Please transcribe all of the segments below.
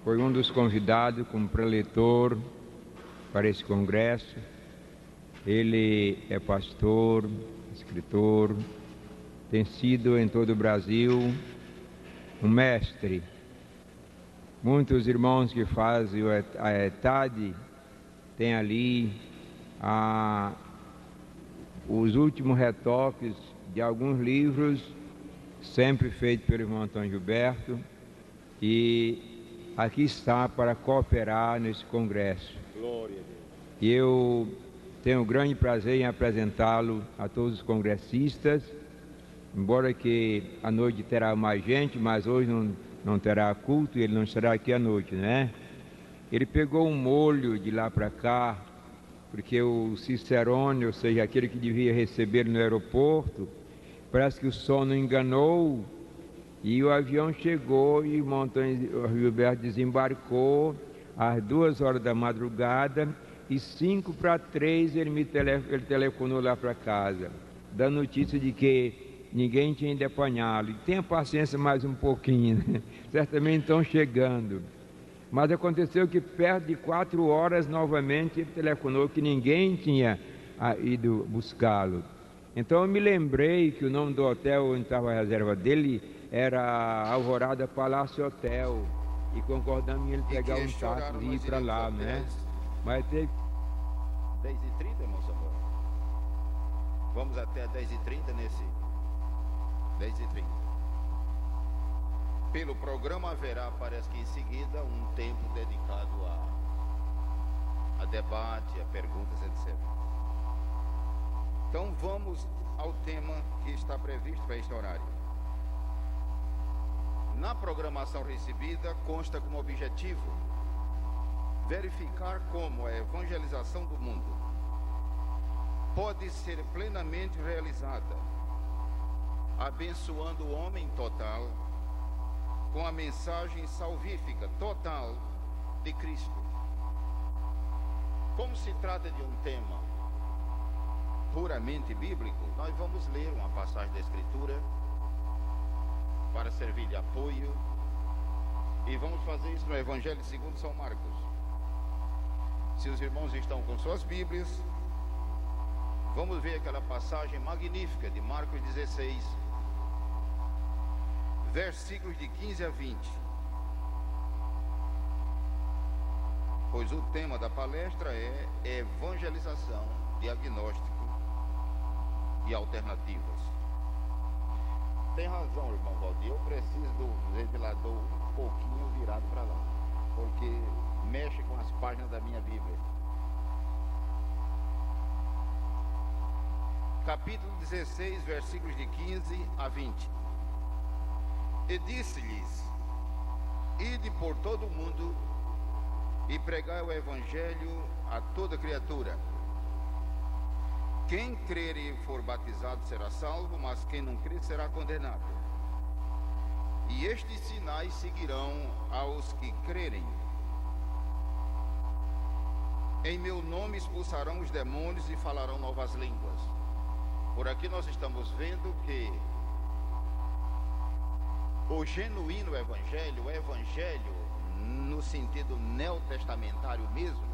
Foi um dos convidados como preletor para esse congresso. Ele é pastor, escritor, tem sido em todo o Brasil um mestre. Muitos irmãos que fazem a ETAD têm ali os últimos retoques de alguns livros, sempre feitos pelo irmão Antônio Gilberto, e aqui está para cooperar nesse congresso. Glória a Deus. E eu tenho grande prazer em apresentá-lo a todos os congressistas, embora que à noite terá mais gente, mas hoje não terá culto, ele não estará aqui à noite, né? Ele pegou um molho de lá para cá, porque o Cicerone, ou seja, aquele que devia receber no aeroporto, parece que o sono enganou, e o avião chegou e o Antônio Gilberto desembarcou às 2 horas da madrugada, e 5 para 3 ele telefonou lá para casa, dando notícia de que ninguém tinha ido apanhá-lo. E tenha paciência mais um pouquinho, né? Certamente estão chegando. Mas aconteceu que perto de 4 horas novamente ele telefonou que ninguém tinha ido buscá-lo. Então eu me lembrei que o nome do hotel onde estava a reserva dele era Alvorada Palácio Hotel, e concordamos em ele pegar um táxi e ir para lá, né? Mas teve 10h30, irmão Samuel? Vamos até 10h30 nesse 10h30. Pelo programa haverá, parece que em seguida, um tempo dedicado a debate, a perguntas, etc. Então vamos ao tema que está previsto para este horário. Na programação recebida, consta como objetivo verificar como a evangelização do mundo pode ser plenamente realizada, abençoando o homem total com a mensagem salvífica total de Cristo. Como se trata de um tema puramente bíblico, nós vamos ler uma passagem da Escritura para servir de apoio, e vamos fazer isso no Evangelho segundo São Marcos. Se os irmãos estão com suas Bíblias, vamos ver aquela passagem magnífica de Marcos 16, versículos de 15 a 20. Pois o tema da palestra é evangelização, diagnóstico e alternativas. Tem razão, irmão Valdir, eu preciso do ventilador um pouquinho virado para lá, porque mexe com as páginas da minha Bíblia. Capítulo 16, versículos de 15 a 20. E disse-lhes: ide por todo o mundo e pregai o evangelho a toda criatura. Quem crer e for batizado será salvo, mas quem não crer será condenado. E estes sinais seguirão aos que crerem. Em meu nome expulsarão os demônios e falarão novas línguas. Por aqui nós estamos vendo que o genuíno evangelho, o evangelho no sentido neotestamentário mesmo,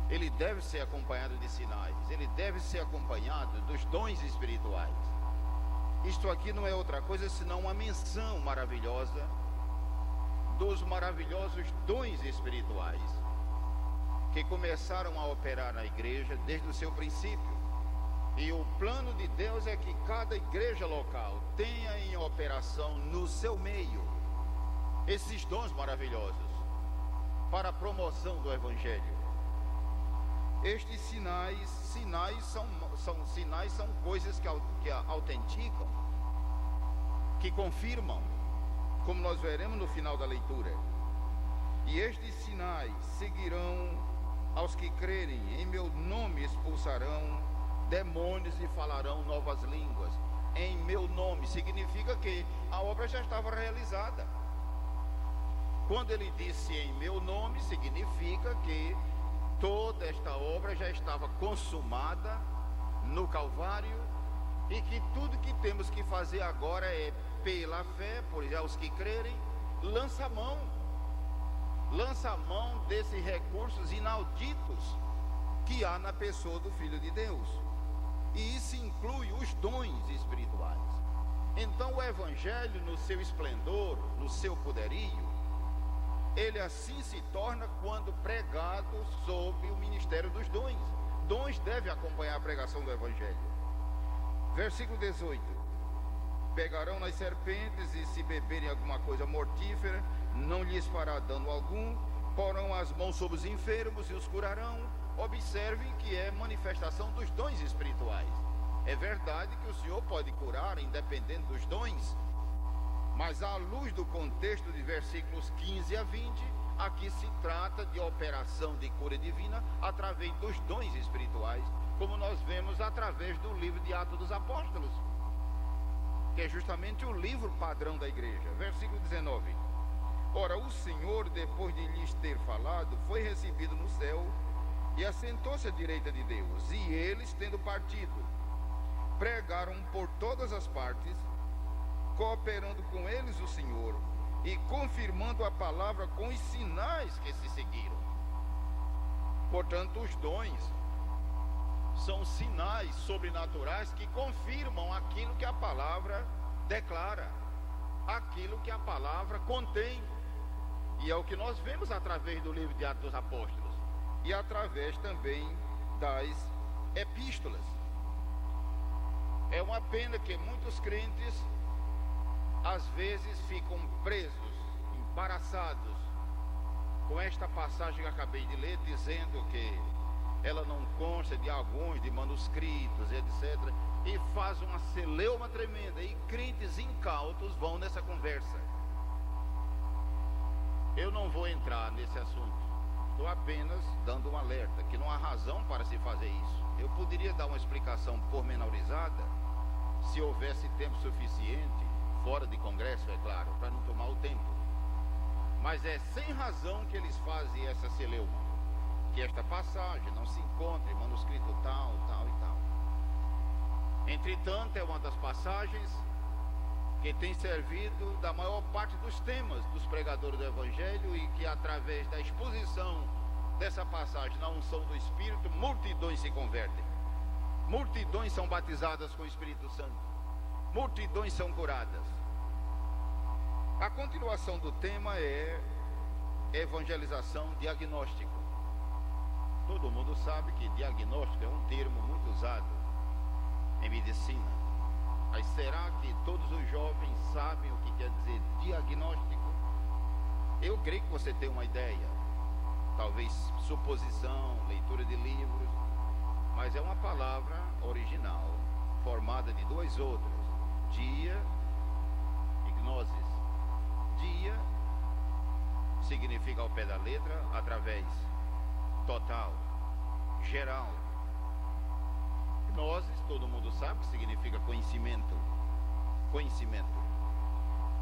ele deve ser acompanhado de sinais, ele deve ser acompanhado dos dons espirituais. Isto aqui não é outra coisa senão uma menção maravilhosa dos maravilhosos dons espirituais que começaram a operar na igreja desde o seu princípio. E o plano de Deus é que cada igreja local tenha em operação no seu meio esses dons maravilhosos para a promoção do evangelho. Estes sinais são coisas que autenticam, que confirmam, como nós veremos no final da leitura. E estes sinais seguirão aos que crerem, em meu nome expulsarão demônios e falarão novas línguas. Em meu nome significa que a obra já estava realizada. Quando ele disse em meu nome, significa que toda esta obra já estava consumada no Calvário, e que tudo que temos que fazer agora é pela fé, por aos que crerem, lança a mão desses recursos inauditos que há na pessoa do Filho de Deus. E isso inclui os dons espirituais. Então o Evangelho, no seu esplendor, no seu poderio, ele assim se torna quando pregado sob o ministério dos dons. Dons devem acompanhar a pregação do Evangelho. Versículo 18: pegarão nas serpentes, e se beberem alguma coisa mortífera, não lhes fará dano algum. Porão as mãos sobre os enfermos e os curarão. Observem que é manifestação dos dons espirituais. É verdade que o Senhor pode curar, independente dos dons, mas à luz do contexto de versículos 15 a 20, aqui se trata de operação de cura divina através dos dons espirituais, como nós vemos através do livro de Atos dos Apóstolos, que é justamente o livro padrão da igreja. Versículo 19: ora, o Senhor, depois de lhes ter falado, foi recebido no céu e assentou-se à direita de Deus. E eles, tendo partido, pregaram por todas as partes, cooperando com eles o Senhor e confirmando a palavra com os sinais que se seguiram. Portanto, os dons são sinais sobrenaturais que confirmam aquilo que a palavra declara, aquilo que a palavra contém. E é o que nós vemos através do livro de Atos dos Apóstolos e através também das epístolas. É uma pena que muitos crentes às vezes ficam presos, embaraçados com esta passagem que acabei de ler, dizendo que ela não consta de alguns, de manuscritos, etc. E faz uma celeuma tremenda, e crentes incautos vão nessa conversa. Eu não vou entrar nesse assunto, estou apenas dando um alerta, que não há razão para se fazer isso. Eu poderia dar uma explicação pormenorizada, se houvesse tempo suficiente, fora de congresso, é claro, para não tomar o tempo. Mas é sem razão que eles fazem essa celeuma, que esta passagem não se encontra em manuscrito tal, tal e tal. Entretanto, é uma das passagens que tem servido da maior parte dos temas dos pregadores do Evangelho, e que através da exposição dessa passagem na unção do Espírito, multidões se convertem, multidões são batizadas com o Espírito Santo, multidões são curadas. A continuação do tema é evangelização diagnóstico. Todo mundo sabe que diagnóstico é um termo muito usado em medicina. Mas será que todos os jovens sabem o que quer dizer diagnóstico? Eu creio que você tem uma ideia, talvez suposição, leitura de livros, mas é uma palavra original, formada de duas outras: dia e gnosis. Dia significa ao pé da letra, através, total, geral. Gnosis, todo mundo sabe que significa conhecimento. Conhecimento.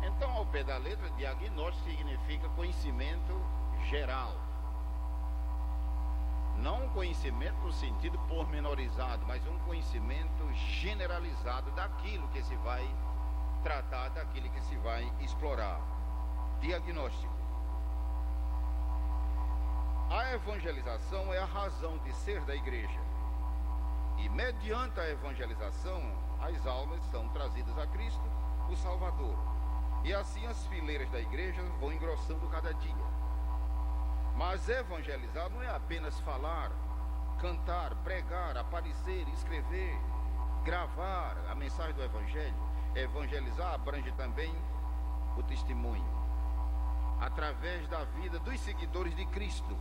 Então, ao pé da letra, diagnóstico significa conhecimento geral. Não um conhecimento no sentido pormenorizado, mas um conhecimento generalizado daquilo que se vai tratar, daquilo que se vai explorar. Diagnóstico. A evangelização é a razão de ser da igreja. E mediante a evangelização, as almas são trazidas a Cristo, o Salvador. E assim as fileiras da igreja vão engrossando cada dia. Mas evangelizar não é apenas falar, cantar, pregar, aparecer, escrever, gravar a mensagem do Evangelho. Evangelizar abrange também o testemunho, através da vida dos seguidores de Cristo.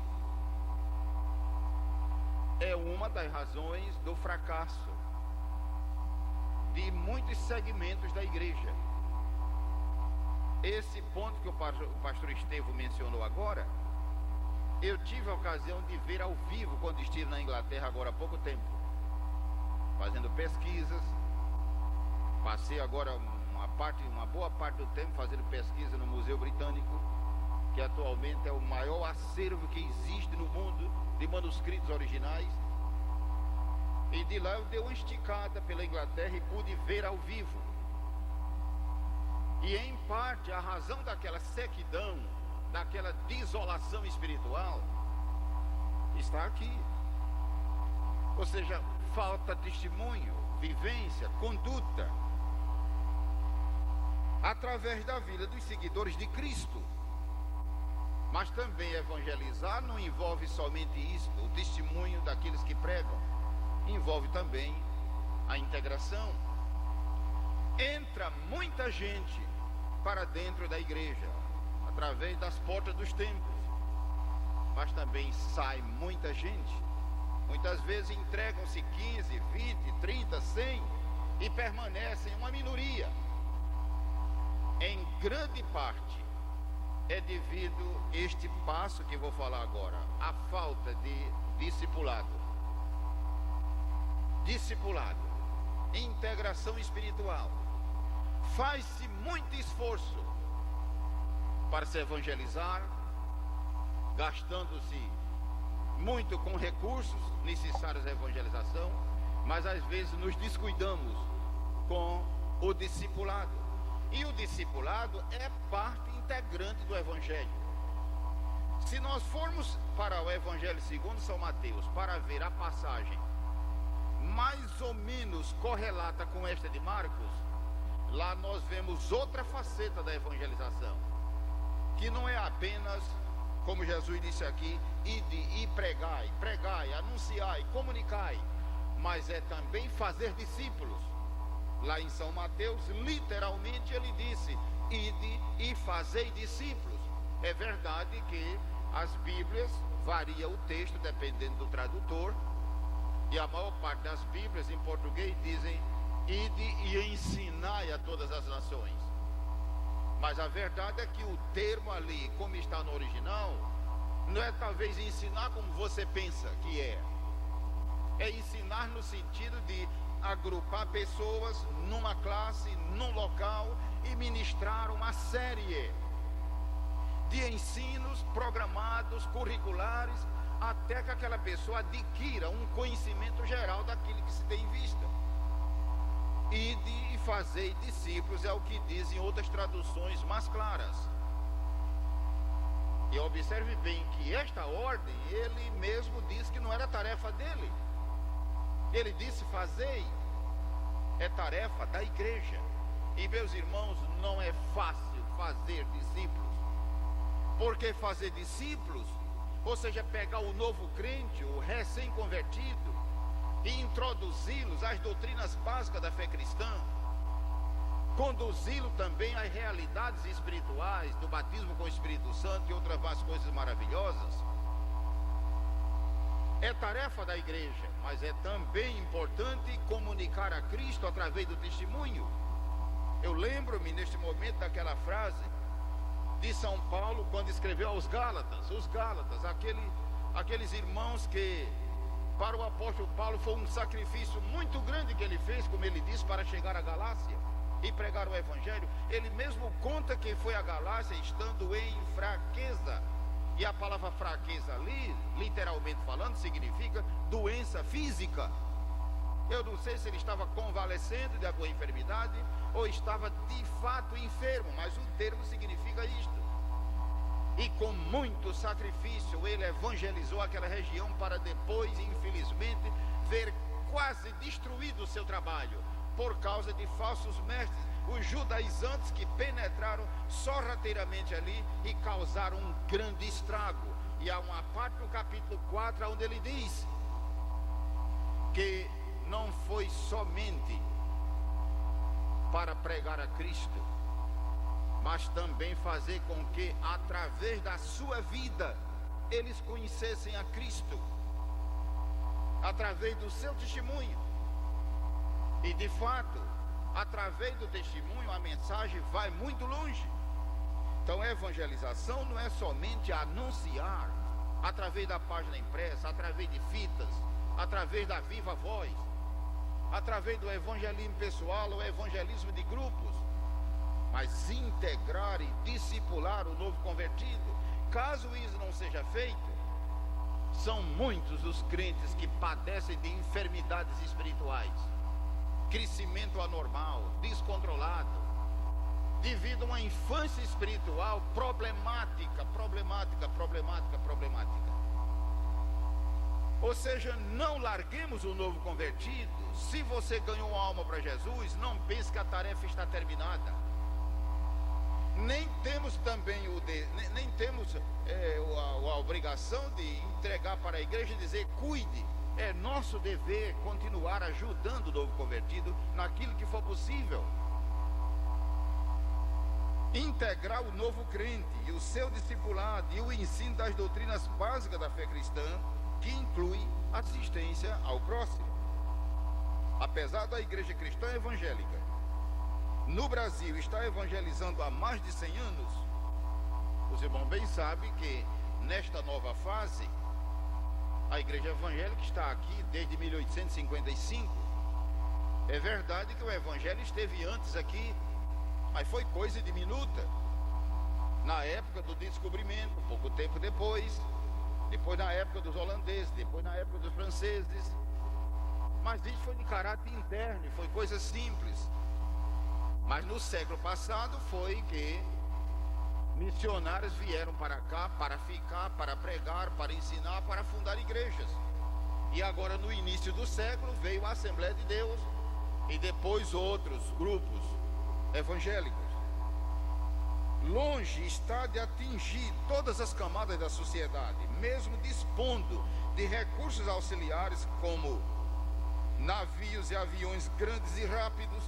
É uma das razões do fracasso de muitos segmentos da igreja. Esse ponto que o pastor Estevão mencionou agora, eu tive a ocasião de ver ao vivo quando estive na Inglaterra agora há pouco tempo, fazendo pesquisas. Passei agora uma boa parte do tempo fazendo pesquisa no Museu Britânico, que atualmente é o maior acervo que existe no mundo de manuscritos originais. E de lá eu dei uma esticada pela Inglaterra e pude ver ao vivo E em parte a razão daquela sequidão, daquela desolação espiritual, está aqui. Ou seja, falta testemunho, vivência, conduta, através da vida dos seguidores de Cristo. Mas também evangelizar não envolve somente isso, o testemunho daqueles que pregam. Envolve também a integração. Entra muita gente para dentro da igreja, através das portas dos templos. Mas também sai muita gente. Muitas vezes entregam-se 15, 20, 30, 100 e permanecem uma minoria. Em grande parte é devido a este passo que vou falar agora, a falta de discipulado. Discipulado, integração espiritual. Faz-se muito esforço para se evangelizar, gastando-se muito com recursos necessários à evangelização, mas às vezes nos descuidamos com o discipulado. E o discipulado é parte integrante do Evangelho. Se nós formos para o Evangelho segundo São Mateus, para ver a passagem mais ou menos correlata com esta de Marcos, lá nós vemos outra faceta da evangelização, que não é apenas, como Jesus disse aqui, ide e pregai, pregai, anunciai, comunicai, mas é também fazer discípulos. Lá em São Mateus, literalmente ele disse, ide e fazei discípulos. É verdade que as Bíblias varia o texto dependendo do tradutor, e a maior parte das Bíblias em português dizem, ide e ensinai a todas as nações. Mas a verdade é que o termo ali, como está no original, não é talvez ensinar como você pensa que é. É ensinar no sentido de agrupar pessoas numa classe, num local e ministrar uma série de ensinos programados, curriculares, até que aquela pessoa adquira um conhecimento geral daquilo que se tem em vista. Ide e fazei discípulos é o que dizem outras traduções mais claras. E observe bem que esta ordem, ele mesmo disse que não era tarefa dele. Ele disse fazei, é tarefa da igreja. E meus irmãos, não é fácil fazer discípulos. Porque fazer discípulos, ou seja, pegar o novo crente, o recém-convertido, e introduzi-los às doutrinas básicas da fé cristã, conduzi-lo também às realidades espirituais, do batismo com o Espírito Santo e outras várias coisas maravilhosas, é tarefa da igreja, mas é também importante comunicar a Cristo através do testemunho. Eu lembro-me neste momento daquela frase de São Paulo quando escreveu aos Gálatas, aqueles irmãos que para o apóstolo Paulo foi um sacrifício muito grande que ele fez, como ele disse, para chegar à Galácia e pregar o Evangelho. Ele mesmo conta que foi à Galácia estando em fraqueza. E a palavra fraqueza ali, literalmente falando, significa doença física. Eu não sei se ele estava convalescendo de alguma enfermidade ou estava de fato enfermo, mas o termo significa isto. E com muito sacrifício ele evangelizou aquela região para depois, infelizmente, ver quase destruído o seu trabalho por causa de falsos mestres, os judaizantes que penetraram sorrateiramente ali e causaram um grande estrago. E há uma parte no capítulo 4 onde ele diz que não foi somente para pregar a Cristo, mas também fazer com que através da sua vida eles conhecessem a Cristo, através do seu testemunho. E de fato, através do testemunho, a mensagem vai muito longe. Então a evangelização não é somente anunciar através da página impressa, através de fitas, através da viva voz, através do evangelismo pessoal ou evangelismo de grupos, mas integrar e discipular o novo convertido. Caso isso não seja feito, são muitos os crentes que padecem de enfermidades espirituais, crescimento anormal, descontrolado, devido a uma infância espiritual problemática. Ou seja, não larguemos o novo convertido. Se você ganhou uma alma para Jesus, não pense que a tarefa está terminada. Nem temos também a obrigação de entregar para a igreja e dizer: cuide. É nosso dever continuar ajudando o novo convertido naquilo que for possível. Integrar o novo crente e o seu discipulado e o ensino das doutrinas básicas da fé cristã, que inclui assistência ao próximo. Apesar da igreja cristã evangélica no Brasil estar evangelizando há mais de 100 anos, os irmãos bem sabem que nesta nova fase a igreja evangélica está aqui desde 1855. É verdade que o evangelho esteve antes aqui, mas foi coisa diminuta. Na época do descobrimento, pouco tempo depois na época dos holandeses, depois na época dos franceses. Mas isso foi de caráter interno, foi coisa simples. Mas no século passado foi que missionários vieram para cá para ficar, para pregar, para ensinar, para fundar igrejas. E agora no início do século veio a Assembleia de Deus e depois outros grupos evangélicos. Longe está de atingir todas as camadas da sociedade, mesmo dispondo de recursos auxiliares como navios e aviões grandes e rápidos,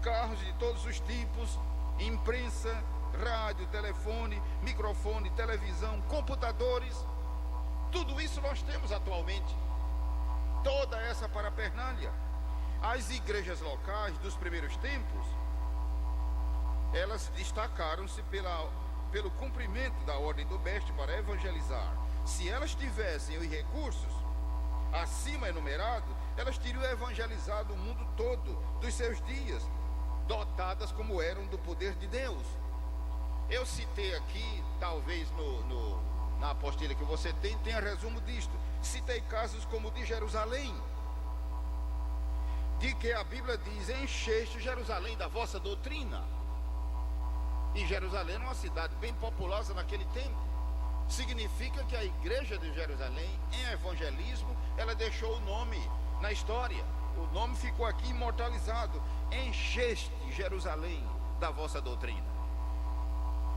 carros de todos os tipos, imprensa, rádio, telefone, microfone, televisão, computadores. Tudo isso nós temos atualmente. Toda essa parafernália. As igrejas locais dos primeiros tempos, elas destacaram-se pelo cumprimento da ordem do mestre para evangelizar. Se elas tivessem os recursos acima enumerados, elas teriam evangelizado o mundo todo dos seus dias, dotadas como eram do poder de Deus. Eu citei aqui, talvez na apostila que você tem resumo disto. Citei casos como o de Jerusalém, de que a Bíblia diz: encheste Jerusalém da vossa doutrina. E Jerusalém era uma cidade bem populosa naquele tempo. Significa que a igreja de Jerusalém, em evangelismo, ela deixou o nome na história. O nome ficou aqui imortalizado: encheste Jerusalém da vossa doutrina.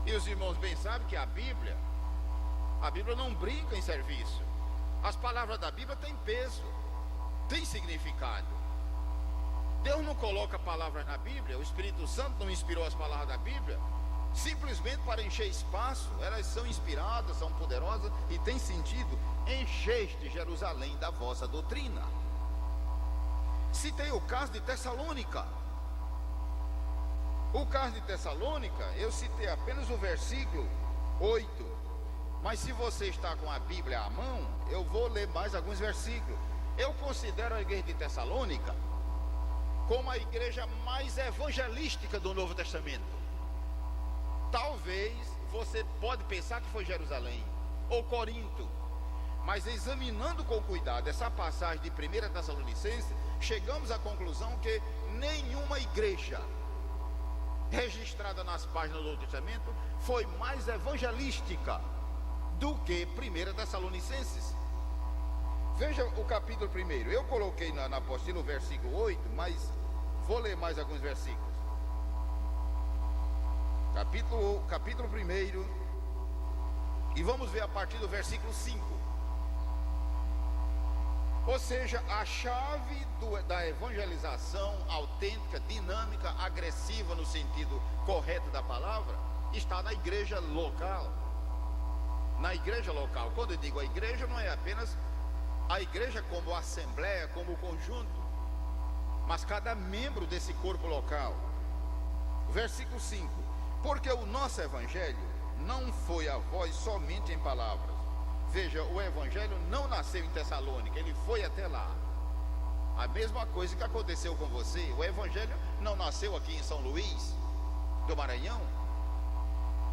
E os irmãos bem sabem que a Bíblia não brinca em serviço. As palavras da Bíblia têm peso, têm significado. Deus não coloca palavras na Bíblia, o Espírito Santo não inspirou as palavras da Bíblia simplesmente para encher espaço. Elas são inspiradas, são poderosas e têm sentido. Encheste Jerusalém da vossa doutrina. Citei o caso de Tessalônica. O caso de Tessalônica, eu citei apenas o versículo 8. Mas se você está com a Bíblia à mão, eu vou ler mais alguns versículos. Eu considero a igreja de Tessalônica como a igreja mais evangelística do Novo Testamento. Talvez você pode pensar que foi Jerusalém ou Corinto, mas examinando com cuidado essa passagem de 1 Tessalonicenses, chegamos à conclusão que nenhuma igreja registrada nas páginas do Novo Testamento foi mais evangelística do que 1 Tessalonicenses. Veja o capítulo 1. Eu coloquei na apostila o versículo 8, mas vou ler mais alguns versículos. Capítulo 1, e vamos ver a partir do versículo 5. Ou seja, a chave da evangelização autêntica, dinâmica, agressiva no sentido correto da palavra, está na igreja local. Na igreja local. Quando eu digo a igreja, não é apenas a igreja como assembleia, como conjunto, mas cada membro desse corpo local. Versículo 5: porque o nosso evangelho não foi a vós somente em palavras. Veja, o evangelho não nasceu em Tessalônica, ele foi até lá. A mesma coisa que aconteceu com você. O evangelho não nasceu aqui em São Luís do Maranhão,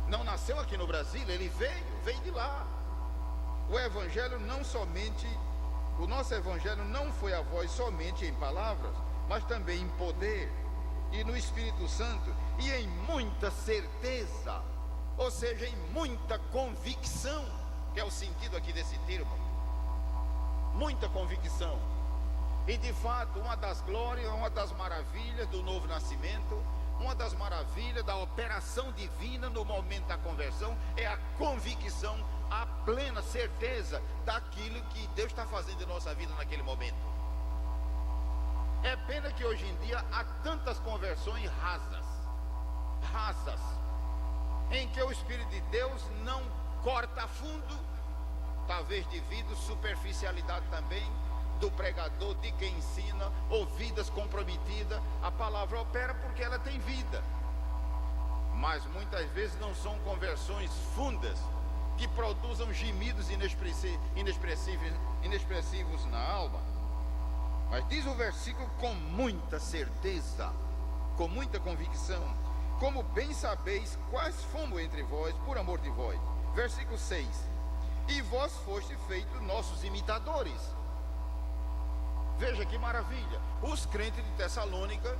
não nasceu aqui no Brasil, ele veio de lá. O evangelho não somente, o nosso evangelho não foi a vós somente em palavras, mas também em poder, e no Espírito Santo e em muita certeza, ou seja, em muita convicção, que é o sentido aqui desse termo, muita convicção. E de fato, uma das glórias, uma das maravilhas do novo nascimento, uma das maravilhas da operação divina no momento da conversão é a convicção, a plena certeza daquilo que Deus está fazendo em nossa vida naquele momento. É pena que hoje em dia há tantas conversões rasas, em que o Espírito de Deus não corta a fundo, talvez devido à superficialidade também do pregador, de quem ensina, ou vidas comprometidas. A palavra opera porque ela tem vida, mas muitas vezes não são conversões fundas, que produzam gemidos inexpressivos na alma. Mas diz o versículo com muita certeza, com muita convicção: como bem sabeis quais fomos entre vós por amor de vós. Versículo 6: e vós foste feitos nossos imitadores. Veja que maravilha, os crentes de Tessalônica,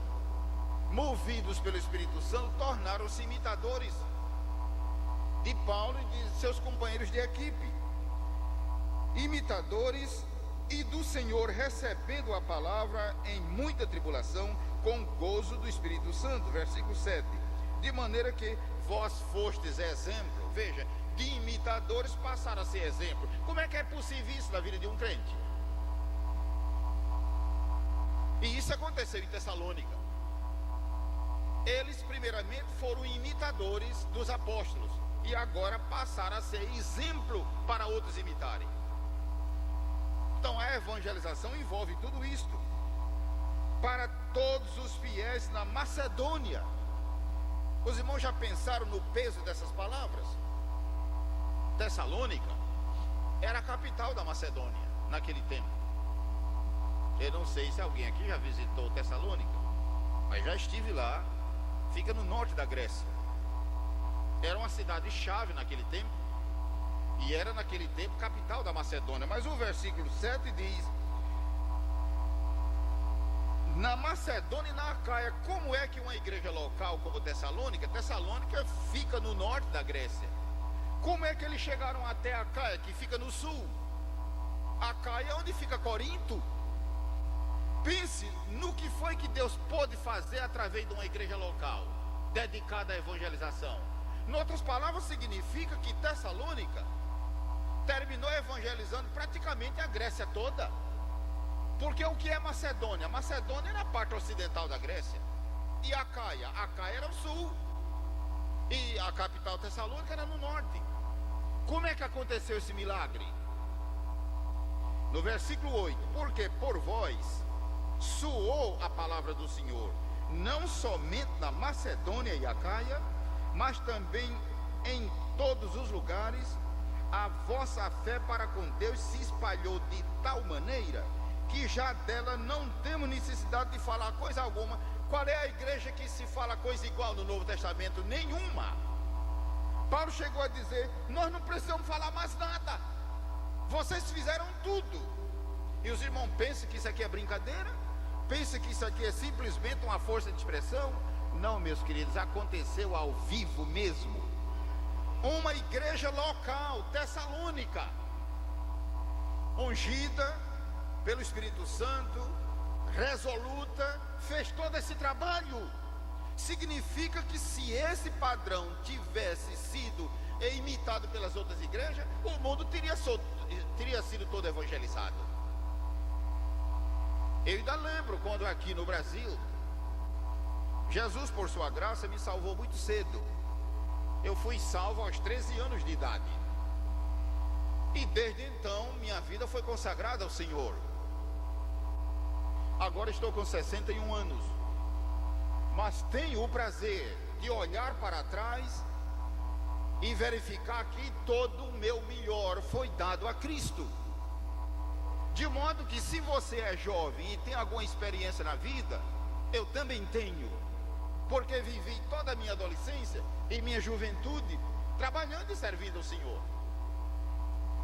movidos pelo Espírito Santo, tornaram-se imitadores de Paulo e de seus companheiros de equipe, imitadores e do Senhor, recebendo a palavra em muita tribulação, com gozo do Espírito Santo. Versículo 7: de maneira que vós fostes exemplo. Veja, de imitadores passaram a ser exemplo. Como é que é possível isso na vida de um crente? E isso aconteceu em Tessalônica. Eles primeiramente foram imitadores dos apóstolos e agora passaram a ser exemplo para outros imitarem. Então a evangelização envolve tudo isto. Para todos os fiéis na Macedônia. Os irmãos já pensaram no peso dessas palavras? Tessalônica era a capital da Macedônia naquele tempo. Eu não sei se alguém aqui já visitou Tessalônica, mas já estive lá. Fica no norte da Grécia. Era uma cidade-chave naquele tempo, e era naquele tempo capital da Macedônia. Mas o versículo 7 diz: na Macedônia e na Acaia. Como é que uma igreja local como Tessalônica fica no norte da Grécia, como é que eles chegaram até a Acaia, que fica no sul? Acaia é onde fica Corinto. Pense no que foi que Deus pôde fazer através de uma igreja local dedicada à evangelização. Em outras palavras, significa que Tessalônica terminou evangelizando praticamente a Grécia toda. Porque o que é Macedônia? Macedônia era a parte ocidental da Grécia. E Acaia era o sul. E a capital Tessalônica era no norte. Como é que aconteceu esse milagre? No versículo 8: porque por vós soou a palavra do Senhor, não somente na Macedônia e Acaia, mas também em todos os lugares. A vossa fé para com Deus se espalhou de tal maneira que já dela não temos necessidade de falar coisa alguma. Qual é a igreja que se fala coisa igual no Novo Testamento? Nenhuma. Paulo chegou a dizer: nós não precisamos falar mais nada, vocês fizeram tudo. E os irmãos pensam que isso aqui é brincadeira? Pensam que isso aqui é simplesmente uma força de expressão? Não, meus queridos, aconteceu ao vivo mesmo. Uma igreja local, Tessalônica, ungida pelo Espírito Santo, resoluta, fez todo esse trabalho. Significa que se esse padrão tivesse sido imitado pelas outras igrejas, o mundo teria sido todo evangelizado. Eu ainda lembro quando aqui no Brasil, Jesus, por sua graça, me salvou muito cedo. Eu fui salvo aos 13 anos de idade. E desde então, minha vida foi consagrada ao Senhor. Agora estou com 61 anos. Mas tenho o prazer de olhar para trás e verificar que todo o meu melhor foi dado a Cristo. De modo que, se você é jovem e tem alguma experiência na vida, eu também tenho. Porque vivi toda a minha adolescência e minha juventude trabalhando e servindo ao Senhor.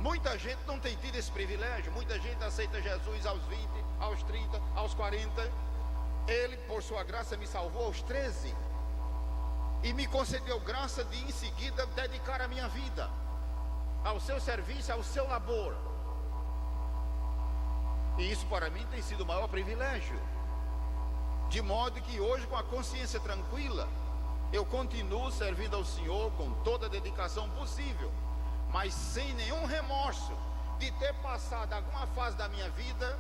Muita gente não tem tido esse privilégio. Muita gente aceita Jesus aos 20, aos 30, aos 40. Ele, por sua graça, me salvou aos 13 e me concedeu graça de em seguida dedicar a minha vida ao seu serviço, ao seu labor. E isso para mim tem sido o maior privilégio, de modo que hoje, com a consciência tranquila, eu continuo servindo ao Senhor com toda a dedicação possível, mas sem nenhum remorso de ter passado alguma fase da minha vida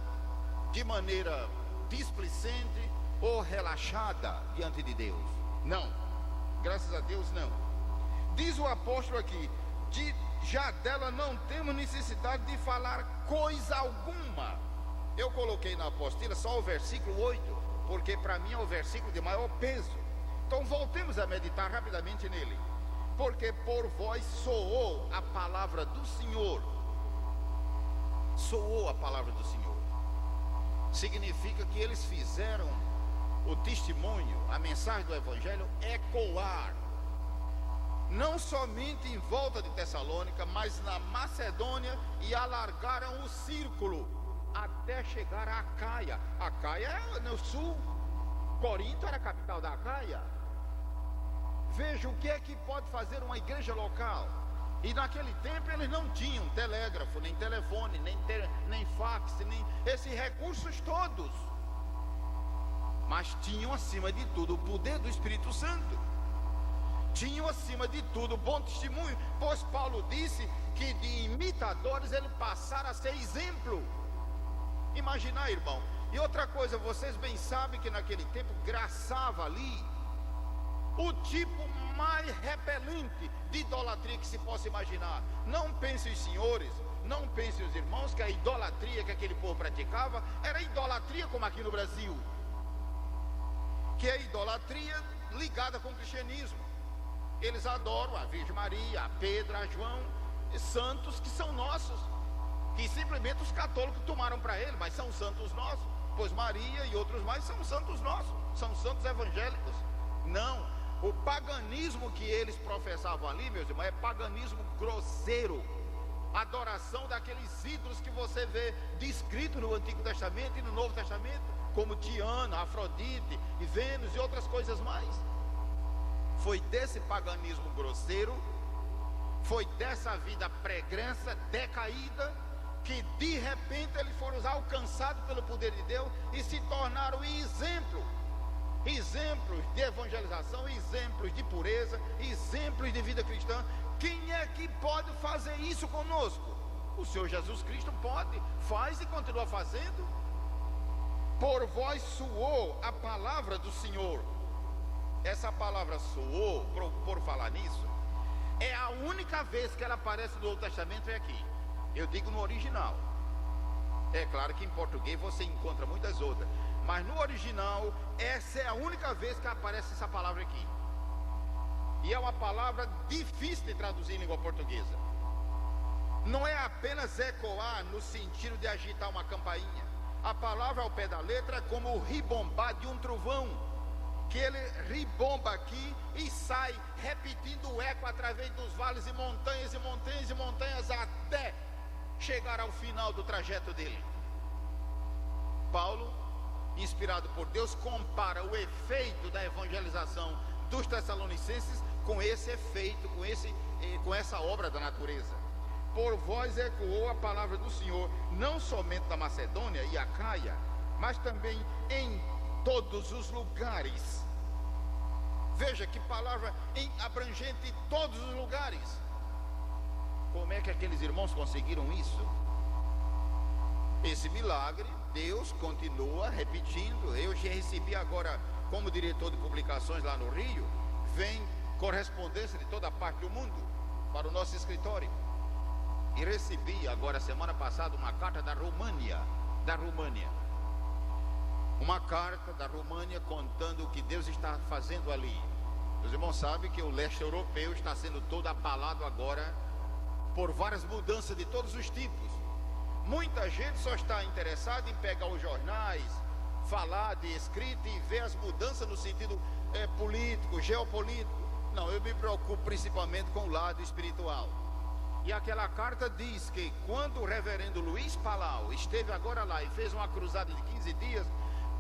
de maneira displicente ou relaxada diante de Deus. Não, graças a Deus não. Diz o apóstolo aqui, já dela não temos necessidade de falar coisa alguma. Eu coloquei na apostila só o versículo 8, porque para mim é o versículo de maior peso. Então voltemos a meditar rapidamente nele. Porque por vós soou a palavra do Senhor. Soou a palavra do Senhor. Significa que eles fizeram o testemunho, a mensagem do Evangelho ecoar. Não somente em volta de Tessalônica, mas na Macedônia, e alargaram o círculo até chegar a Acaia. Acaia é no sul. Corinto era a capital da Acaia. Veja o que é que pode fazer uma igreja local. E naquele tempo eles não tinham telégrafo, nem telefone, nem fax, nem esses recursos todos. Mas tinham acima de tudo o poder do Espírito Santo. Tinham acima de tudo bom testemunho, pois Paulo disse que de imitadores ele passara a ser exemplo. Imaginar, irmão. E outra coisa, vocês bem sabem que naquele tempo graçava ali o tipo mais repelente de idolatria que se possa imaginar. Não pensem os senhores, não pensem os irmãos que a idolatria que aquele povo praticava era idolatria como aqui no Brasil, que é idolatria ligada com o cristianismo. Eles adoram a Virgem Maria, a Pedro, a João, santos que são nossos, que simplesmente os católicos tomaram para ele, mas são santos nossos, pois Maria e outros mais são santos nossos, são santos evangélicos. Não, o paganismo que eles professavam ali, meus irmãos, é paganismo grosseiro, adoração daqueles ídolos que você vê descrito no Antigo Testamento e no Novo Testamento, como Diana, Afrodite e Vênus e outras coisas mais. Foi desse paganismo grosseiro, foi dessa vida pregressa, decaída, que de repente eles foram alcançados pelo poder de Deus e se tornaram exemplos de evangelização, exemplos de pureza, exemplos de vida cristã. Quem é que pode fazer isso conosco? O Senhor Jesus Cristo pode, faz e continua fazendo. Por vós soou a palavra do Senhor. Essa palavra soou, por falar nisso, é a única vez que ela aparece no Novo Testamento é aqui. Eu digo no original. É claro que em português você encontra muitas outras, mas no original essa é a única vez que aparece essa palavra aqui. E é uma palavra difícil de traduzir em língua portuguesa. Não é apenas ecoar no sentido de agitar uma campainha. A palavra ao pé da letra é como o ribombar de um trovão, que ele ribomba aqui e sai repetindo o eco através dos vales e montanhas e montanhas e montanhas até chegar ao final do trajeto dele. Paulo, inspirado por Deus, compara o efeito da evangelização dos Tessalonicenses com esse efeito, com essa obra da natureza. Por vós ecoou a palavra do Senhor, não somente na Macedônia e Acaia, mas também em todos os lugares. Veja que palavra abrangente em todos os lugares. Como é que aqueles irmãos conseguiram isso? Esse milagre, Deus continua repetindo. Eu já recebi agora, como diretor de publicações lá no Rio, vem correspondência de toda parte do mundo para o nosso escritório. E recebi agora, semana passada, uma carta da România. Uma carta da România contando o que Deus está fazendo ali. Os irmãos sabem que o leste europeu está sendo todo abalado agora por várias mudanças de todos os tipos. Muita gente só está interessada em pegar os jornais, falar de escrita e ver as mudanças no sentido político, geopolítico. Não, eu me preocupo principalmente com o lado espiritual. E aquela carta diz que quando o reverendo Luiz Palau esteve agora lá e fez uma cruzada de 15 dias,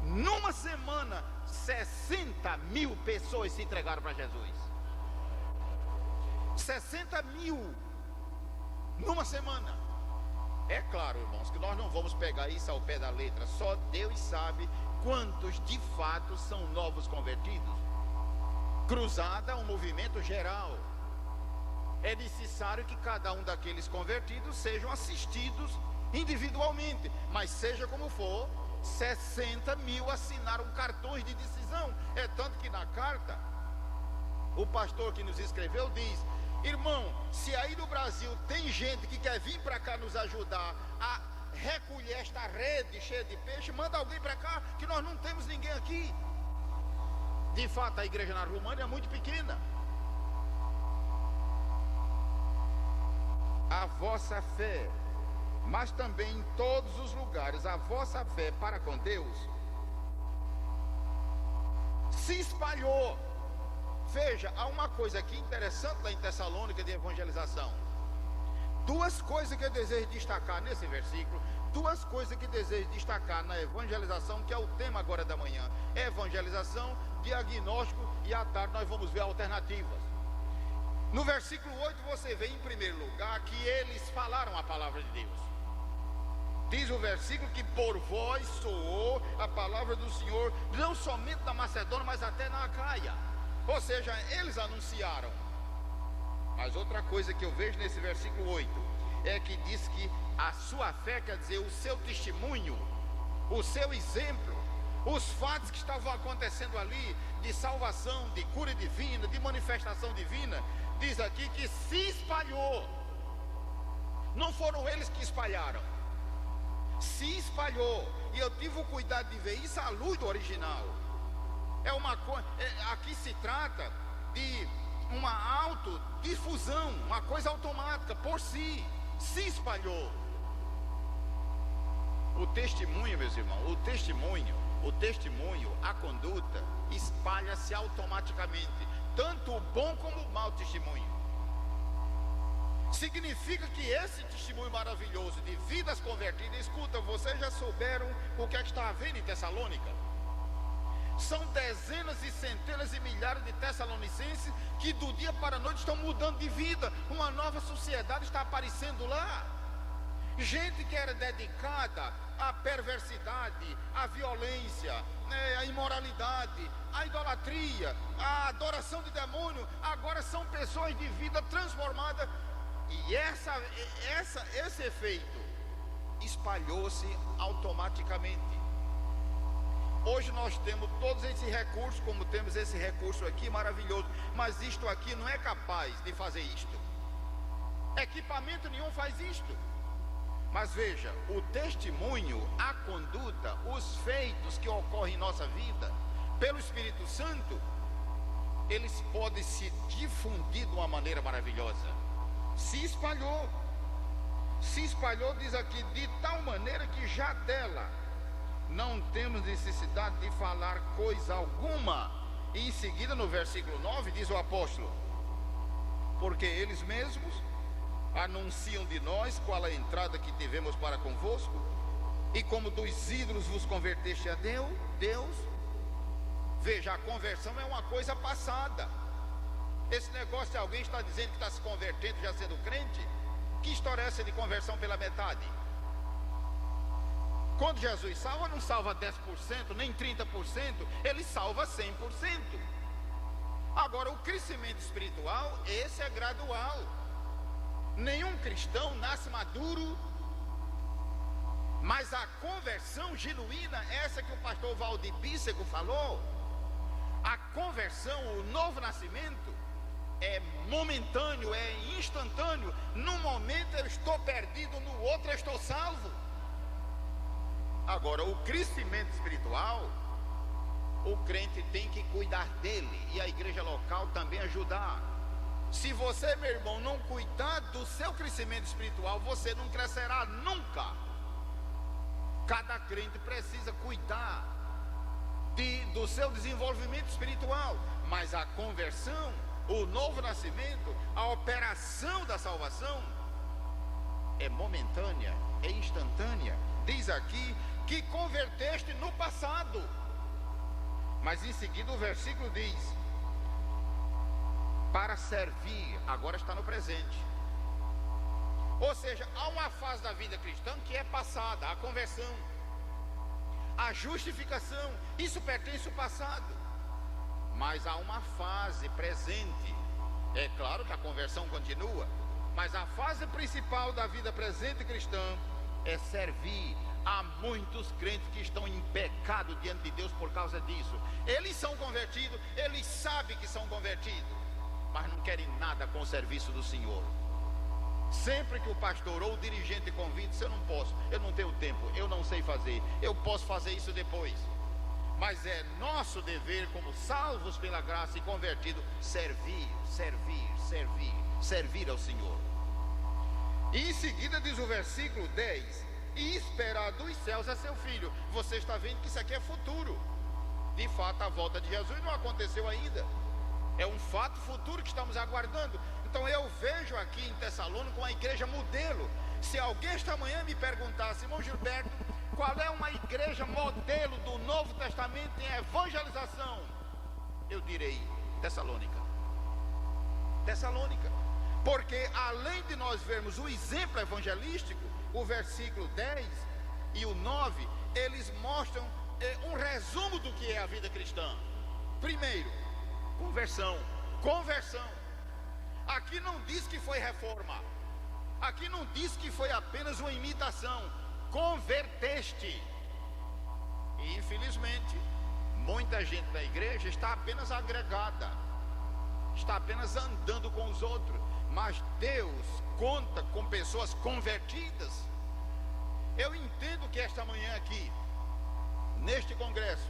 Numa semana, 60 mil pessoas se entregaram para Jesus. 60 mil numa semana. É claro, irmãos, que nós não vamos pegar isso ao pé da letra. Só Deus sabe quantos de fato são novos convertidos. Cruzada é um movimento geral. É necessário que cada um daqueles convertidos sejam assistidos individualmente. Mas seja como for, 60 mil assinaram cartões de decisão. É tanto que na carta, o pastor que nos escreveu diz: irmão, se aí no Brasil tem gente que quer vir para cá nos ajudar a recolher esta rede cheia de peixe, manda alguém para cá, que nós não temos ninguém aqui. De fato, a igreja na România é muito pequena. A vossa fé, mas também em todos os lugares, a vossa fé para com Deus se espalhou. Veja, há uma coisa aqui interessante lá em Tessalônica de evangelização. Duas coisas que eu desejo destacar nesse versículo. Duas coisas que desejo destacar na evangelização, que é o tema agora da manhã. Evangelização, diagnóstico, e à tarde nós vamos ver alternativas. No versículo 8 você vê em primeiro lugar que eles falaram a palavra de Deus. Diz o versículo que por vós soou a palavra do Senhor, não somente na Macedônia, mas até na Acaia. Ou seja, eles anunciaram. Mas outra coisa que eu vejo nesse versículo 8 é que diz que a sua fé, quer dizer, o seu testemunho, o seu exemplo, os fatos que estavam acontecendo ali, de salvação, de cura divina, de manifestação divina, diz aqui que se espalhou. Não foram eles que espalharam, se espalhou. E eu tive o cuidado de ver isso à luz do original. É uma coisa, aqui se trata de uma autodifusão, uma coisa automática, por si, se espalhou. O testemunho, meus irmãos, o testemunho, a conduta, espalha-se automaticamente, tanto o bom como o mau testemunho. Significa que esse testemunho maravilhoso de vidas convertidas, escuta, vocês já souberam o que é que está havendo em Tessalônica? São dezenas e centenas e milhares de tessalonicenses que do dia para a noite estão mudando de vida. Uma nova sociedade está aparecendo lá. Gente que era dedicada à perversidade, à violência, à imoralidade, à idolatria, à adoração de demônio, agora são pessoas de vida transformada. E esse efeito espalhou-se automaticamente. Hoje nós temos todos esses recursos, como temos esse recurso aqui maravilhoso, mas isto aqui não é capaz de fazer isto. Equipamento nenhum faz isto. Mas veja, o testemunho, a conduta, os feitos que ocorrem em nossa vida, pelo Espírito Santo, eles podem se difundir de uma maneira maravilhosa. Se espalhou, diz aqui, de tal maneira que já dela não temos necessidade de falar coisa alguma. E em seguida, no versículo 9, diz o apóstolo: porque eles mesmos anunciam de nós qual a entrada que tivemos para convosco, e como dos ídolos vos converteste a Deus. Veja, a conversão é uma coisa passada. Esse negócio de alguém está dizendo que está se convertendo já sendo crente, que história é essa de conversão pela metade? Quando Jesus salva, não salva 10%, nem 30%, ele salva 100%. Agora, o crescimento espiritual, esse é gradual. Nenhum cristão nasce maduro, mas a conversão genuína, essa que o pastor Valdir Píssego falou, a conversão, o novo nascimento, é momentâneo, é instantâneo. Num momento eu estou perdido, no outro eu estou salvo. Agora, o crescimento espiritual, o crente tem que cuidar dele, e a igreja local também ajudar. Se você, meu irmão, não cuidar do seu crescimento espiritual, você não crescerá nunca. Cada crente precisa cuidar do seu desenvolvimento espiritual. Mas a conversão, o novo nascimento, a operação da salvação, é momentânea, é instantânea. Diz aqui que converteste no passado. Mas em seguida o versículo diz: para servir, agora está no presente. Ou seja, há uma fase da vida cristã que é passada, a conversão, a justificação, isso pertence ao passado. Mas há uma fase presente. É claro que a conversão continua, mas a fase principal da vida presente cristã é servir. Há muitos crentes que estão em pecado diante de Deus por causa disso. Eles são convertidos, eles sabem que são convertidos, mas não querem nada com o serviço do Senhor. Sempre que o pastor ou o dirigente convida, eu não posso, eu não tenho tempo, eu não sei fazer, eu posso fazer isso depois. Mas é nosso dever, como salvos pela graça e convertidos, servir ao Senhor. E em seguida diz o versículo 10: e esperar dos céus a seu filho. Você está vendo que isso aqui é futuro. De fato, a volta de Jesus não aconteceu ainda. É um fato futuro que estamos aguardando. Então eu vejo aqui em Tessalônica uma igreja modelo. Se alguém esta manhã me perguntasse: irmão Gilberto, qual é uma igreja modelo do Novo Testamento em evangelização? Eu direi Tessalônica. Tessalônica. Porque além de nós vermos o exemplo evangelístico, o versículo 10 e o 9, eles mostram um resumo do que é a vida cristã. Primeiro, conversão. Aqui não diz que foi reforma. Aqui não diz que foi apenas uma imitação. Converteste. E infelizmente, muita gente da igreja está apenas agregada, está apenas andando com os outros. Mas Deus conta com pessoas convertidas. Eu entendo que esta manhã aqui, neste congresso,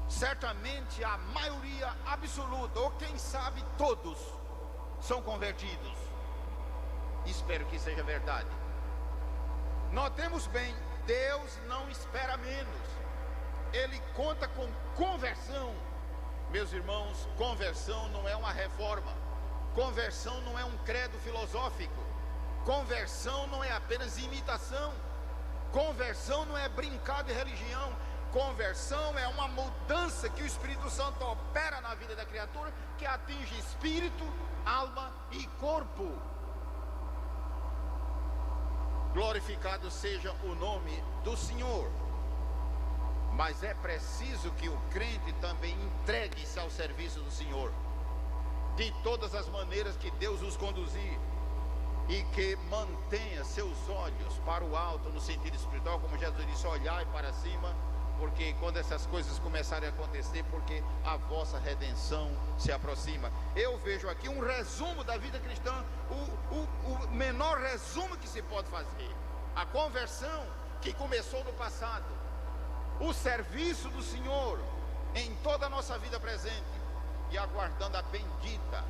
certamente a maioria absoluta, ou quem sabe todos, são convertidos. Espero que seja verdade. Notemos bem, Deus não espera menos. Ele conta com conversão. Meus irmãos, conversão não é uma reforma. Conversão não é um credo filosófico. Conversão não é apenas imitação. Conversão não é brincar de religião. Conversão é uma mudança que o Espírito Santo opera na vida da criatura, que atinge espírito, alma e corpo. Glorificado seja o nome do Senhor. Mas é preciso que o crente também entregue-se ao serviço do Senhor, de todas as maneiras que Deus os conduzir, e que mantenha seus olhos para o alto, no sentido espiritual, como Jesus disse: olhai para cima, porque quando essas coisas começarem a acontecer, porque a vossa redenção se aproxima. Eu vejo aqui um resumo da vida cristã, o menor resumo que se pode fazer: a conversão que começou no passado, o serviço do Senhor em toda a nossa vida presente, e aguardando a bendita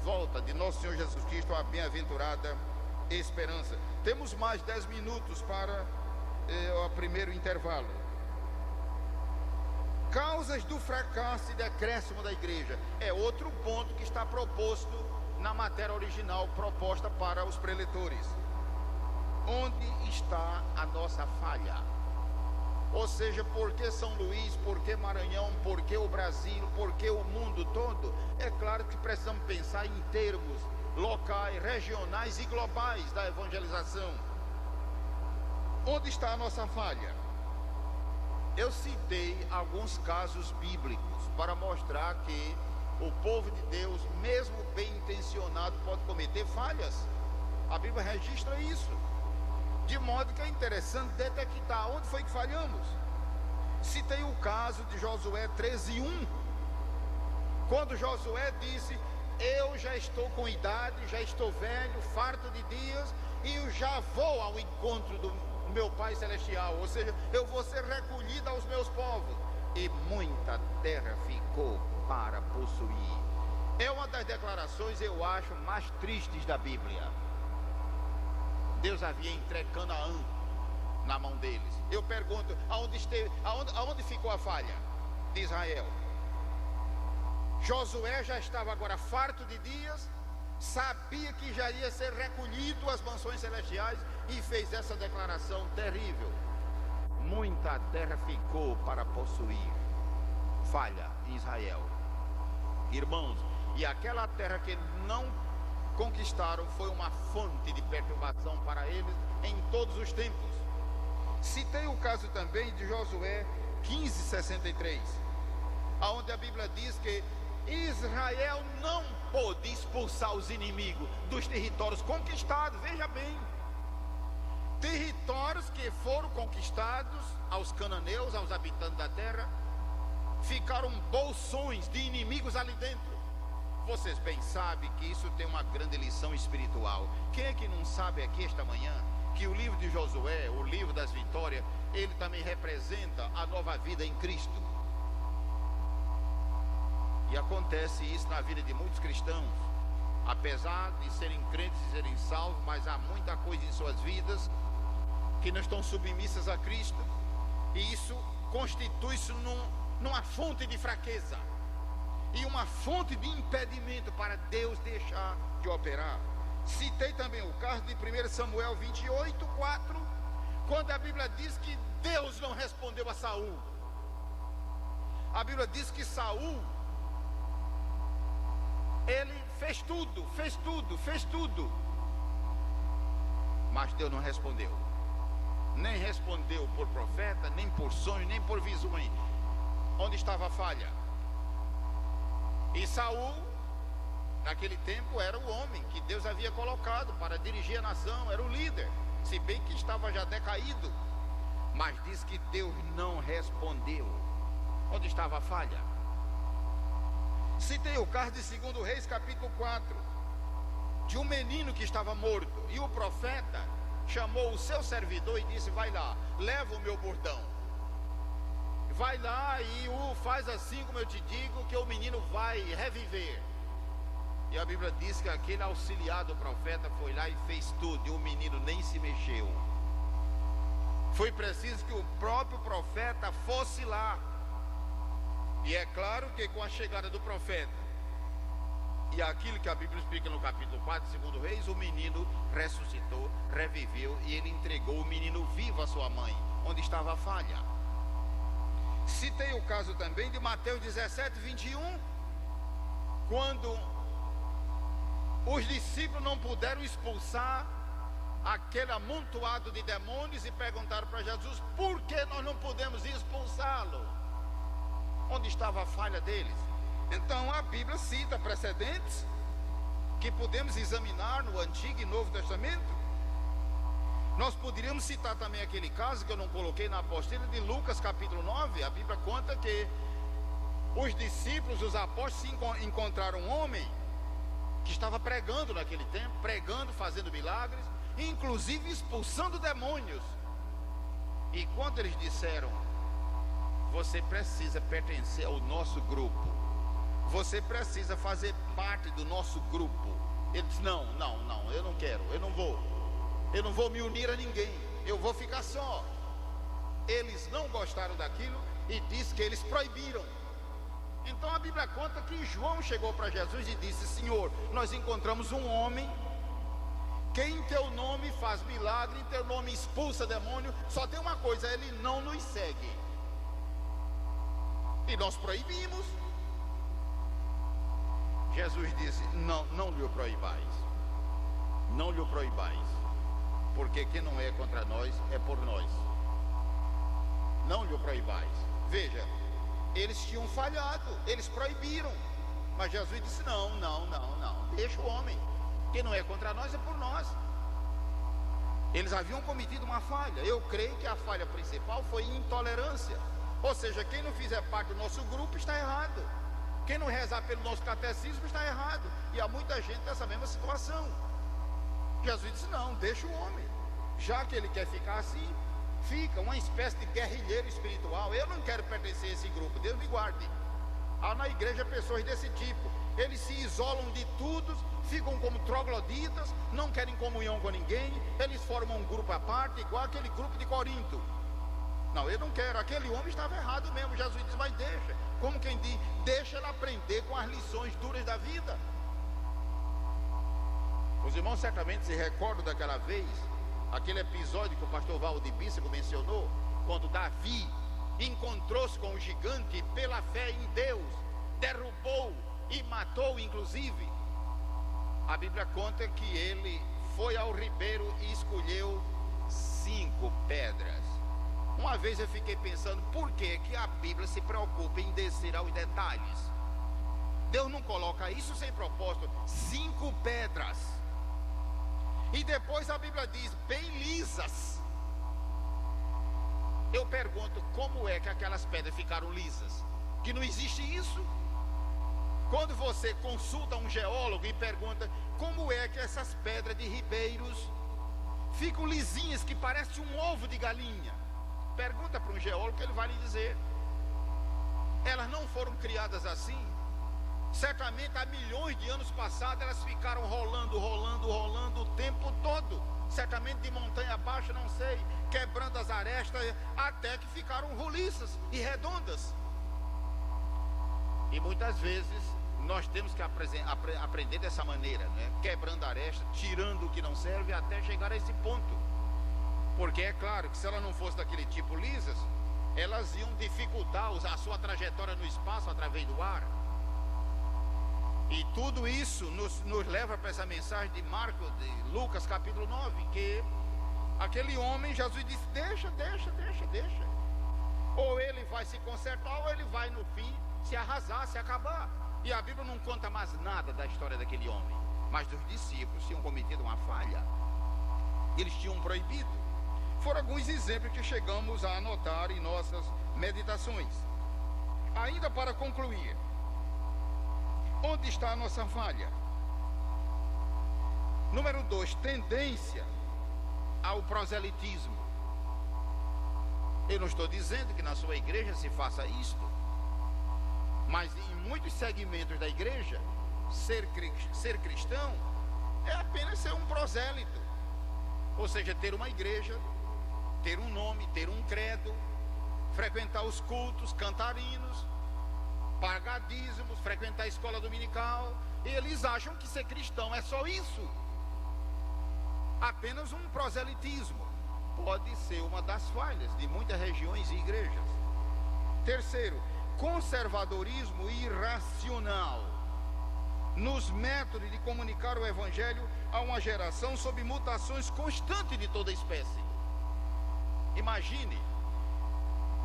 volta de nosso Senhor Jesus Cristo, a bem-aventurada esperança. Temos mais 10 minutos para o primeiro intervalo. Causas do fracasso e decréscimo da igreja é outro ponto que está proposto na matéria original proposta para os preletores. Onde está a nossa falha? Ou seja, por que São Luís, por que Maranhão, por que o Brasil, por que o mundo todo? É claro que precisamos pensar em termos locais, regionais e globais da evangelização. Onde está a nossa falha? Eu citei alguns casos bíblicos para mostrar que o povo de Deus, mesmo bem intencionado, pode cometer falhas. A Bíblia registra isso. De modo que é interessante detectar onde foi que falhamos. Citei o caso de Josué 13:1, quando Josué disse: eu já estou com idade, já estou velho, farto de dias, e eu já vou ao encontro do meu Pai Celestial, ou seja, eu vou ser recolhido aos meus povos, e muita terra ficou para possuir. É uma das declarações, eu acho, mais tristes da Bíblia. Deus havia entregue Canaã na mão deles. Eu pergunto, aonde ficou a falha de Israel? Josué já estava agora farto de dias, sabia que já ia ser recolhido às mansões celestiais e fez essa declaração terrível: muita terra ficou para possuir. Falha em Israel, irmãos, e aquela terra que não conquistaram foi uma fonte de perturbação para eles em todos os tempos. Citei o caso também de Josué 15:63, onde a Bíblia diz que Israel não pôde expulsar os inimigos dos territórios conquistados. Veja bem, territórios que foram conquistados aos cananeus, aos habitantes da terra, ficaram bolsões de inimigos ali dentro. Vocês bem sabem que isso tem uma grande lição espiritual. Quem é que não sabe aqui esta manhã que o livro de Josué, o livro das vitórias, ele também representa a nova vida em Cristo? E acontece isso na vida de muitos cristãos. Apesar de serem crentes e serem salvos, mas há muita coisa em suas vidas que não estão submissas a Cristo, e isso constitui-se numa fonte de fraqueza e uma fonte de impedimento para Deus deixar de operar. Citei também o caso de 1 Samuel 28:4, quando a Bíblia diz que Deus não respondeu a Saul. A Bíblia diz que Saul, ele fez tudo, mas Deus não respondeu. Nem respondeu por profeta, nem por sonho, nem por visões. Onde estava a falha? E Saul, naquele tempo, era o homem que Deus havia colocado para dirigir a nação, era o líder, se bem que estava já decaído, mas diz que Deus não respondeu. Onde estava a falha? Citei o caso de 2 Reis capítulo 4, de um menino que estava morto, e o profeta chamou o seu servidor e disse: vai lá, leva o meu bordão, vai lá e faz assim como eu te digo, que o menino vai reviver. E a Bíblia diz que aquele auxiliar do profeta foi lá e fez tudo, e o menino nem se mexeu. Foi preciso que o próprio profeta fosse lá. E é claro que com a chegada do profeta e aquilo que a Bíblia explica no capítulo 4 de 2 Reis, o menino ressuscitou, reviveu, e ele entregou o menino vivo à sua mãe. Onde estava a falha? Citei o caso também de Mateus 17:21, quando os discípulos não puderam expulsar aquele amontoado de demônios e perguntaram para Jesus: por que nós não podemos expulsá-lo? Onde estava a falha deles? Então a Bíblia cita precedentes que podemos examinar no Antigo e Novo Testamento. Nós poderíamos citar também aquele caso que eu não coloquei na apostila, de Lucas capítulo 9. A Bíblia conta que os discípulos, os apóstolos, encontraram um homem que estava pregando naquele tempo, pregando, fazendo milagres, inclusive expulsando demônios. E quando eles disseram: você precisa pertencer ao nosso grupo, você precisa fazer parte do nosso grupo, ele disse: não, eu não quero, eu não vou me unir a ninguém, eu vou ficar só. Eles não gostaram daquilo e diz que eles proibiram. Então a Bíblia conta que João chegou para Jesus e disse: Senhor, nós encontramos um homem que em teu nome faz milagre, em teu nome expulsa demônio, só tem uma coisa: ele não nos segue. E nós proibimos. Jesus disse: não lhe o proibais, não lhe o proibais, porque quem não é contra nós é por nós. Não lhe o proibais. Veja, eles tinham falhado, eles proibiram, mas Jesus disse: não, deixa o homem, quem não é contra nós é por nós. Eles haviam cometido uma falha. Eu creio que a falha principal foi intolerância. Ou seja, quem não fizer parte do nosso grupo está errado. Quem não rezar pelo nosso catecismo está errado. E há muita gente nessa mesma situação. Jesus disse: não, deixa o homem. Já que ele quer ficar assim, fica uma espécie de guerrilheiro espiritual. Eu não quero pertencer a esse grupo, Deus me guarde. Há na igreja pessoas desse tipo. Eles se isolam de tudo, ficam como trogloditas, não querem comunhão com ninguém. Eles formam um grupo à parte, igual aquele grupo de Corinto. Não, eu não quero. Aquele homem estava errado mesmo. Jesus diz: mas deixa. Como quem diz, deixa ele aprender com as lições duras da vida. Os irmãos certamente se recordam daquela vez, aquele episódio que o pastor Valdir Bícego mencionou, quando Davi encontrou-se com o gigante e pela fé em Deus derrubou e matou inclusive. A Bíblia conta que ele foi ao ribeiro e escolheu 5 pedras. Uma vez eu fiquei pensando, por que a Bíblia se preocupa em descer aos detalhes? Deus não coloca isso sem propósito. 5 pedras. E depois a Bíblia diz, bem lisas. Eu pergunto, como é que aquelas pedras ficaram lisas? Que não existe isso? Quando você consulta um geólogo e pergunta, como é que essas pedras de ribeiros ficam lisinhas, que parece um ovo de galinha? Pergunta para um geólogo que ele vai lhe dizer. Elas não foram criadas assim. Certamente há milhões de anos passados elas ficaram rolando o tempo todo. Certamente de montanha abaixo, não sei, quebrando as arestas, até que ficaram roliças e redondas. E muitas vezes nós temos que aprender dessa maneira, né? Quebrando a aresta, tirando o que não serve, até chegar a esse ponto. Porque é claro que se ela não fosse daquele tipo lisas, elas iam dificultar a sua trajetória no espaço através do ar. E tudo isso nos leva para essa mensagem de Lucas capítulo 9, que aquele homem, Jesus disse, deixa. Ou ele vai se consertar, ou ele vai no fim se arrasar, se acabar. E a Bíblia não conta mais nada da história daquele homem. Mas dos discípulos tinham cometido uma falha. Eles tinham proibido. Foram alguns exemplos que chegamos a anotar em nossas meditações. Ainda para concluir, onde está a nossa falha? Número 2, tendência ao proselitismo. Eu não estou dizendo que na sua igreja se faça isto, mas em muitos segmentos da igreja, ser cristão é apenas ser um prosélito. Ou seja, ter uma igreja, ter um nome, ter um credo, frequentar os cultos, cantar hinos, pagar dízimos, frequentar a escola dominical. E eles acham que ser cristão é só isso. Apenas um proselitismo pode ser uma das falhas de muitas regiões e igrejas. Terceiro, conservadorismo irracional nos métodos de comunicar o evangelho a uma geração sob mutações constantes de toda espécie. Imagine,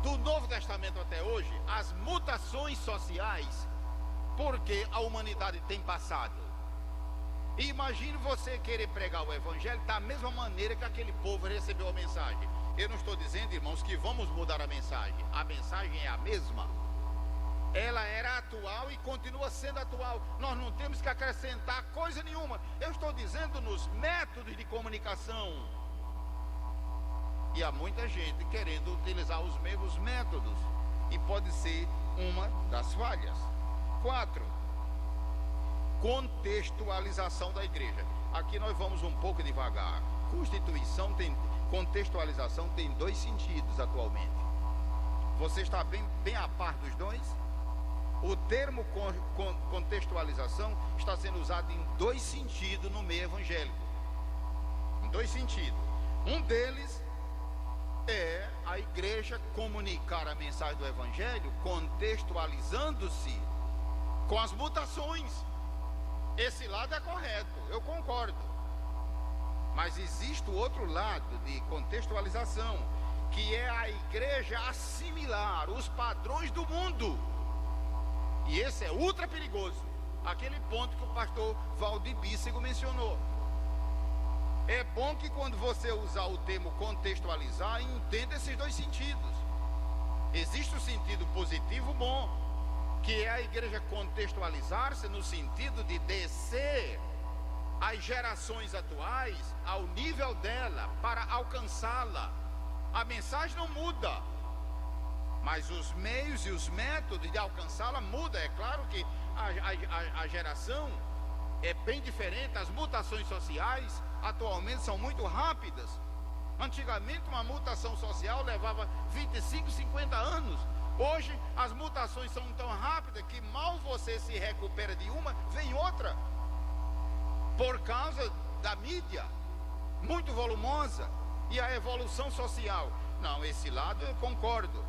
do Novo Testamento até hoje, as mutações sociais porque a humanidade tem passado. E imagine você querer pregar o evangelho da mesma maneira que aquele povo recebeu a mensagem. Eu não estou dizendo, irmãos, que vamos mudar a mensagem é a mesma. Ela era atual e continua sendo atual. Nós não temos que acrescentar coisa nenhuma. Eu estou dizendo nos métodos de comunicação. E há muita gente querendo utilizar os mesmos métodos. E pode ser uma das falhas. 4. Contextualização da igreja. Aqui nós vamos um pouco devagar. Contextualização tem 2 sentidos atualmente. Você está bem a par dos 2? O termo contextualização está sendo usado em 2 sentidos no meio evangélico. Em 2 sentidos. Um deles é a igreja comunicar a mensagem do evangelho contextualizando-se com as mutações. Esse lado é correto, eu concordo. Mas existe o outro lado de contextualização, que é a igreja assimilar os padrões do mundo. E esse é ultra perigoso. Aquele ponto que o pastor Valdir Bícego mencionou. É bom que quando você usar o termo contextualizar, entenda esses 2 sentidos. Existe o sentido positivo bom, que é a igreja contextualizar-se no sentido de descer as gerações atuais ao nível dela para alcançá-la. A mensagem não muda, mas os meios e os métodos de alcançá-la mudam. É claro que a geração é bem diferente. As mutações sociais atualmente são muito rápidas. Antigamente uma mutação social levava 25, 50 anos. Hoje as mutações são tão rápidas que mal você se recupera de uma, vem outra. Por causa da mídia, muito volumosa, e a evolução social. Não, esse lado eu concordo.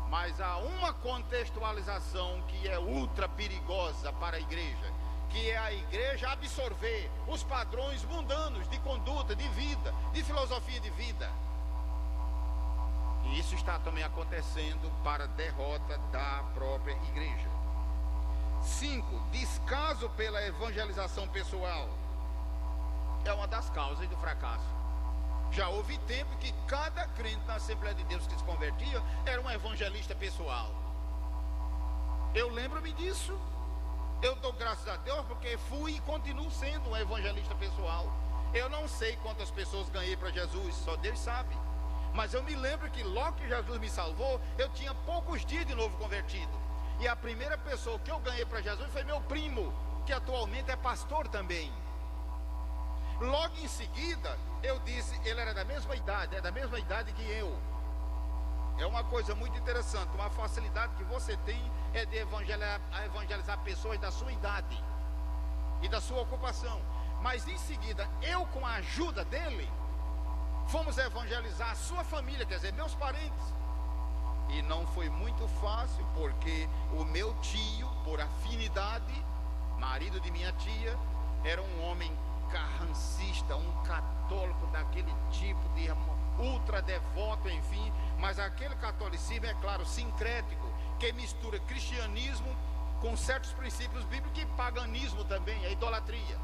Mas há uma contextualização que é ultra perigosa para a igreja, que é a igreja absorver os padrões mundanos de conduta, de vida, de filosofia de vida. E isso está também acontecendo para a derrota da própria igreja. 5. Descaso pela evangelização pessoal. É uma das causas do fracasso. Já houve tempo que cada crente na Assembleia de Deus que se convertia era um evangelista pessoal. Eu lembro-me disso. Eu dou graças a Deus porque fui e continuo sendo um evangelista pessoal. Eu não sei quantas pessoas ganhei para Jesus, só Deus sabe. Mas eu me lembro que logo que Jesus me salvou, eu tinha poucos dias de novo convertido. E a primeira pessoa que eu ganhei para Jesus foi meu primo, que atualmente é pastor também. Logo em seguida, eu disse, ele era da mesma idade, é da mesma idade que eu. É uma coisa muito interessante, uma facilidade que você tem é de evangelizar pessoas da sua idade e da sua ocupação. Mas em seguida, eu com a ajuda dele, fomos evangelizar a sua família, quer dizer, meus parentes. E não foi muito fácil, porque o meu tio, por afinidade, marido de minha tia, era um homem carrancista, um católico daquele tipo de ultra devoto, enfim, mas aquele catolicismo, é claro, sincrético, que mistura cristianismo com certos princípios bíblicos e paganismo também, a idolatria.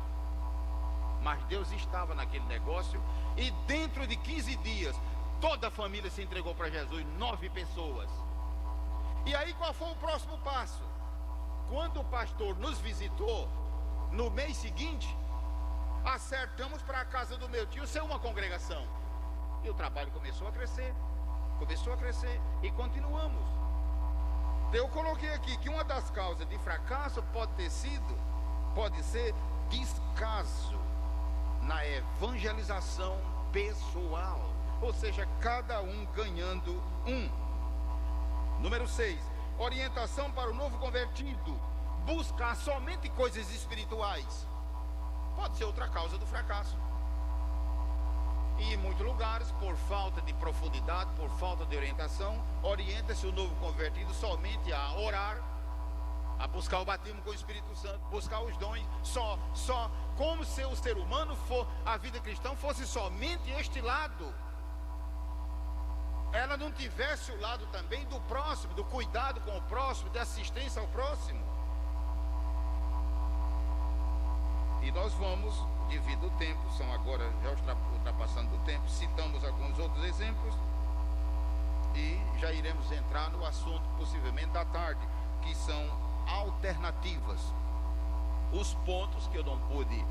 Mas Deus estava naquele negócio e dentro de 15 dias toda a família se entregou para Jesus, 9 pessoas. E aí qual foi o próximo passo? Quando o pastor nos visitou no mês seguinte, acertamos para a casa do meu tio ser uma congregação. E o trabalho começou a crescer e continuamos. Eu coloquei aqui que uma das causas de fracasso pode ser descaso na evangelização pessoal, ou seja, cada um ganhando um. Número 6, orientação para o novo convertido, buscar somente coisas espirituais. Pode ser outra causa do fracasso. E em muitos lugares, por falta de profundidade, por falta de orientação, orienta-se o novo convertido somente a orar, a buscar o batismo com o Espírito Santo, buscar os dons, só como se o ser humano a vida cristã fosse somente este lado. Ela não tivesse o lado também do próximo, do cuidado com o próximo, de assistência ao próximo. E nós vamos, devido ao tempo, são agora já ultrapassando o tempo, citamos alguns outros exemplos e já iremos entrar no assunto possivelmente da tarde, que são alternativas. Os pontos que eu não pude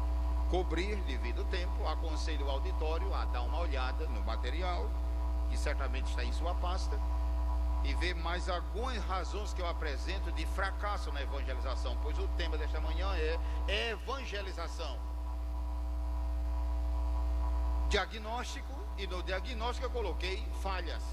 cobrir devido ao tempo, aconselho o auditório a dar uma olhada no material, que certamente está em sua pasta, e ver mais algumas razões que eu apresento de fracasso na evangelização, pois o tema desta manhã é evangelização. Diagnóstico, e no diagnóstico eu coloquei falhas,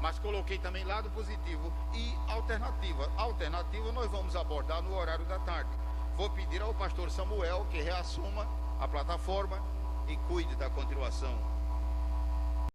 mas coloquei também lado positivo e alternativa. Alternativa nós vamos abordar no horário da tarde. Vou pedir ao pastor Samuel que reassuma a plataforma e cuide da continuação